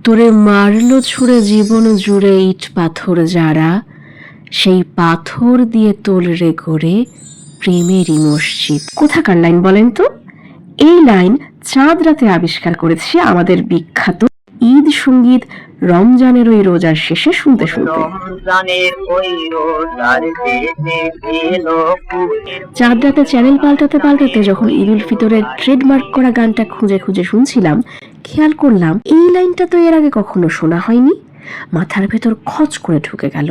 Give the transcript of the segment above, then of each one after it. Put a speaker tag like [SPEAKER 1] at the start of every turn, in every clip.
[SPEAKER 1] তোরে মারলো ছুঁড়ে জীবন জুড়ে ইট পাথর যারা, সেই পাথর দিয়ে তোলরে গড়ে প্রেমেরই মসজিদ। কোথাকার লাইন বলেন তো? এই লাইন চাঁদ রাতে আবিষ্কার করেছে আমাদের বিখ্যাত ঈদ সঙ্গীত রমজানের ওই রোজার শেষে শুনতে শুনতে। চাঁদ রাতে চ্যানেল পাল্টাতে পাল্টাতে যখন ঈদ উল ফিতরের ট্রেডমার্ক করা গানটা খুঁজে খুঁজে শুনছিলাম, খেয়াল করলাম এই লাইনটা তো এর আগে কখনো শোনা হয়নি। মাথার ভেতর খচ করে ঢুকে গেল।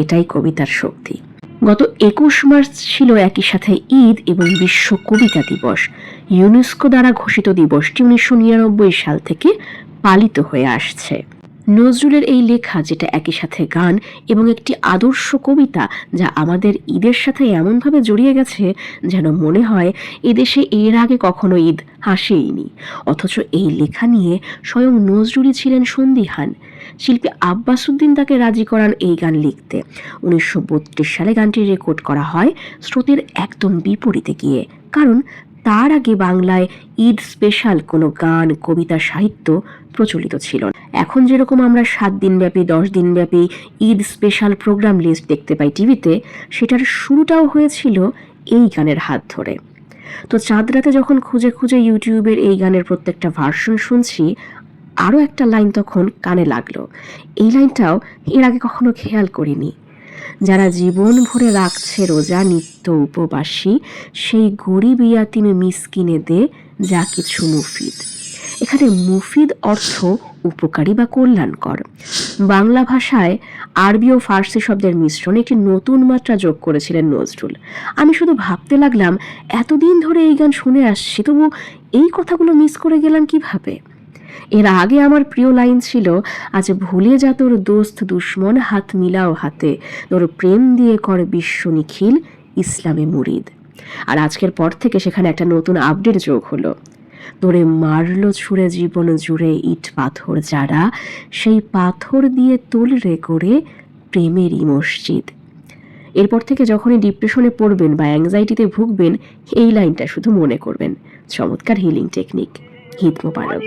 [SPEAKER 1] এটাই কবিতার শক্তি। গত 21 মার্চ ছিল একই সাথে ঈদ এবং বিশ্ব কবিতা দিবস। ইউনেস্কো দ্বারা ঘোষিত দিবসটি 1999 সাল থেকে পালিত হয়ে আসছে। নজরুলের এই লেখা, যেটা একই সাথে গান এবং একটি আদর্শ কবিতা, যা আমাদের ঈদের সাথে এমনভাবে জড়িয়ে গেছে যেন মনে হয় এদেশে এর আগে কখনো ঈদ আসেইনি। অথচ এই লেখা নিয়ে স্বয়ং নজরুলই ছিলেন সন্দিহান। শিল্পী আব্বাস উদ্দিন তাকে রাজি করান এই গান লিখতে। 1932 সালে গানটি রেকর্ড করা হয় স্রোতের একদম বিপরীতে গিয়ে, কারণ তার আগে বাংলায় ঈদ স্পেশাল কোনো গান, কবিতা, সাহিত্য প্রচলিত ছিল না। এখন যেরকম আমরা 7 দিনব্যাপী 10 দিনব্যাপী ঈদ স্পেশাল প্রোগ্রাম লিস্ট দেখতে পাই টিভিতে, সেটার শুরুটাও হয়েছিল এই গানের হাত ধরে। তো চাঁদ রাতে যখন খুঁজে খুঁজে ইউটিউবের এই গানের প্রত্যেকটা ভার্সন শুনছি, আরও একটা লাইন তখন কানে লাগলো। এই লাইনটাও এর আগে কখনো খেয়াল করিনি। যারা জীবন ভরে রাখছে রোজা নিত্য উপবাসী, সেই গরিব ইয়াতিম মিসকিনে দে যা কিছু মুফিদ। এখানে মুফিদ অর্থ উপকারী বা কল্যাণকর। বাংলা ভাষায় আরবি ও ফার্সি শব্দের মিশ্রণে একটি নতুন মাত্রা যোগ করেছিলেন নজরুল। আমি শুধু ভাবতে লাগলাম, এতদিন ধরে এই গান শুনে আসছি, তবু এই কথাগুলো মিস করে গেলাম কিভাবে। এর আগে আমার প্রিয় লাইন ছিল, আজ ভুলে যা তোর দোস্ত দুশ্মন, হাত মিলাও হাতে, তোর প্রেম দিয়ে কর বিশ্ব নিখিল, ইসলামে মুরিদ। আর আজকের পর থেকে সেখানে একটা নতুন আপডেট যোগ হলো, তোরে মারলো ছুঁড়ে জীবন জুড়ে ইট পাথর যারা, সেই পাথর দিয়ে তোলরে করে প্রেমেরই মসজিদ। এরপর থেকে যখনই ডিপ্রেশনে পড়বেন বা অ্যাংজাইটিতে ভুগবেন, এই লাইনটা শুধু মনে করবেন। চমৎকার হিলিং টেকনিক। ঈদ মোবারক।